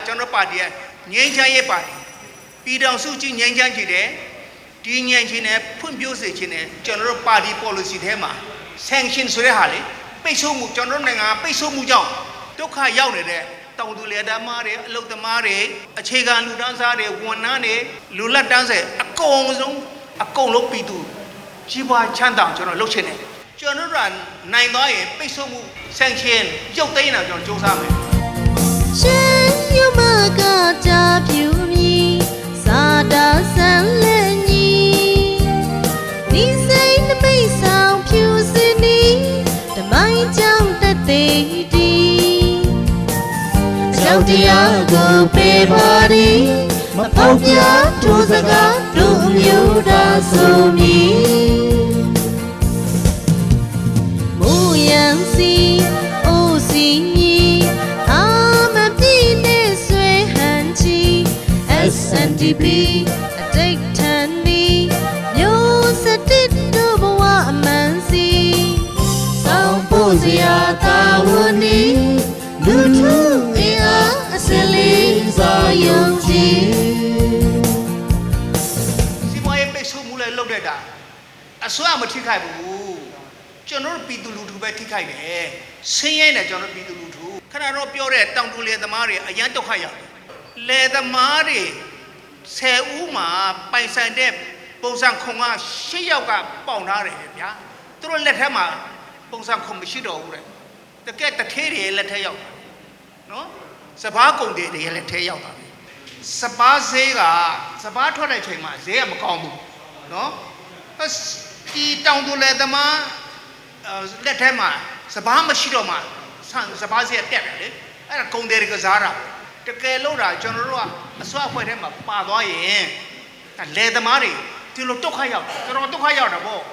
ကျွန်တော်ပါတီကငြိမ်းချမ်းရေးပါတီပြည်ထောင်စုကြီးငြိမ်းချမ်းခြင်းတဲ့ဒီငြိမ်းချင်းနဲ့ဖွံ့ဖြိုးစေခြင်းနဲ့ကျွန်တော်တို့ပါတီ policy ထဲမှာ sanction ဆိုတဲ့ဟာလေပိတ်ဆို့မှုကျွန်တော်တို့နိုင်ငံပိတ်ဆို့မှုကြောင့်ဒုက္ခရောက်နေတဲ့တောင်သူလယ်သမားတွေအလုပ်သမားတွေအခြေခံလူတန်းစားတွေဝန်ထမ်းတွေလူလက်တန်းဆက်အကုန်လုံးပြည်သူကြီးပွားချမ်းသာကျွန်တော်လုပ်ချင်တယ်ကျွန်တော်တို့ကနိုင်သွားရင်ပိတ်ဆို့မှု sanction ရုပ်သိမ်းတာကျွန်တော်စ조사မယ်ရှင်ယူမကကြပြူမီစာတာဆန်လက်ညီဒီစိတ်နှမိတ်ဆောင်ဖြူစင်နီဓမိုင်းကြောင့်တသေးတီအကြောင်းတရားကိုပေးပါရီမပေါက်ပြထိုးစကားတို့မျိုးသာဆိုမီမူယံစီအိုစီမီအာမပြည့်နဲ့ဆွေဟန်ချီ SNDP အတိတ်ထန်နီမျိုးစတစ်တို့ဘဝအမှန်စီစောင်းဖို့စရာတာဝန်နီလူထုအင်အားအစလေးစာယုံကြည်စီမွေးပိတ်ဆို့မှုလည်းလုပ်တဲ့တာအစွမ်းမထိခိုက်ဘူးကျွန်တော်တို့ပြည်သူလူထုပဲထိခိုက်တယ်ဆင်းရဲတယ်ကျွန်တော်ပြည်သူလူထုခဏတော့ပြောတဲ့တောင်တူလယ်သမားတွေအရန်ဒုက္ခရောက်လယ်သမားတွေ10ဦးမှာပိုင်ဆိုင်တဲ့ပုံစံခုံက10ယောက်ကပေါင်ထားတယ်ဗျာသူတို့လက်ထက်မှာပုံစံခုံမရှိတော့ဘူးတဲ့တကယ်တထေးတွေလက်ထက်ရောက်တာနော်စပားကုန်တွေလက်ထက်ရောက်တာစပားဈေးကစပားထွက်တဲ့ချိန်မှာဈေးကမကောင်းဘူးနော်ဒီတောင်တူလယ်သမားလက်ထက်မှာစပားမရှိတော့မှစပားဈေးတက်တယ်လေအဲ့ဒါကုန်တယ်ကစားတာတကယ်လို့တာကျွန်တော်တို့ကအစွမ်းအဖွဲ့ထဲမှာပါသွားရင်လယ်သမားတွေဒီလိုဒုက္ခရောက်တယ်တော်တော်ဒုက္ခရောက်တာပေါ့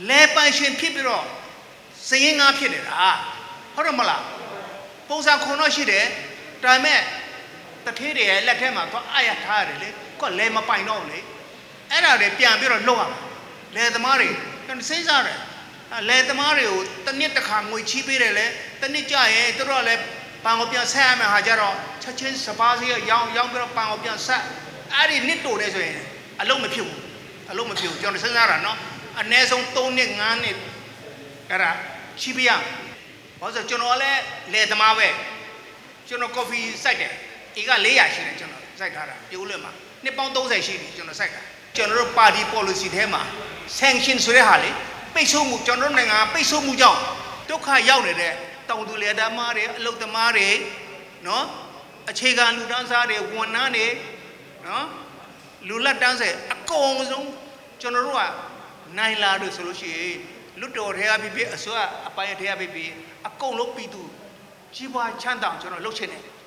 လယ်ပိုင်ရှင်ဖြစ်ပြီးတော့စည်ရင်ငါဖြစ်နေတာဟုတ်တယ်မလားပုံစံခုံတော့ရှိတယ်ဒါပေမဲ့တထေးတွေရဲ့လက်ထဲမှာသွားအားရထားရတယ်လေကိုယ်လယ်မပိုင်တော့လေအဲ့ဒါတွေပြန်ပြီးတော့လှုပ်ရမှာလယ်သမားတွေကျွန်တော်စဉ်းစားတယ်လယ်သမားတွေကိုတစ်နှစ်တစ်ခါငွေချီးပေးတယ်လေတစ်နှစ်ကြာရင်တို့တော့လည်းပန်ကိုပြန်ဆက်ရမယ်ဟာကြတော့ချက်ချင်းစပားစီရောင်းပြီးတော့ပန်ကိုပြန်ဆက်အဲ့ဒီနှစ်တိုတယ်ဆိုရင်အလုံးမဖြစ်ဘူးကျွန်တော်စဉ်းစားတာနော်အနည်းဆုံး3နှစ်5နှစ်အဲ့ဒါချီးပေးရဘာလို့ဆိုကျွန်တော်လည်းလယ်သမားပဲကျွန်တော်ကော်ဖီစိုက်တယ်အေက400ရှိတယ်ကျွန်တော်စိုက်ထားတာပြိုးလွတ်မှာနှစ်ပေါင်း30ရှိပြီကျွန်တော်စိုက်တာကျွန်တော်တို့ပါတီ policy ထဲမှာ sanction ဆိုတဲ့ဟာလေပိတ်ဆို့မှုကျွန်တော်တို့နိုင်ငံပိတ်ဆို့မှုကြောင့်ဒုက္ခရောက်နေတဲ့တောင်သူလယ်သမားတွေအလုပ်သမားတွေနော်အခြေခံလူတန်းစားတွေဝန်ထမ်းတွေနော်လူလက်တန်းဆက်အကုန်လုံးကျွန်တော်တို့ကနိုင်လာလို့ဆိုလို့ရှိရင်လွတ်တော်ထဲကဖြစ်ဖြစ်အစိုးရအပိုင်းထဲကဖြစ်ဖြစ်အကုန်လုံးပြည်သူကြီးပွားချမ်းသာကျွန်တော်လှုပ်ချင်တယ်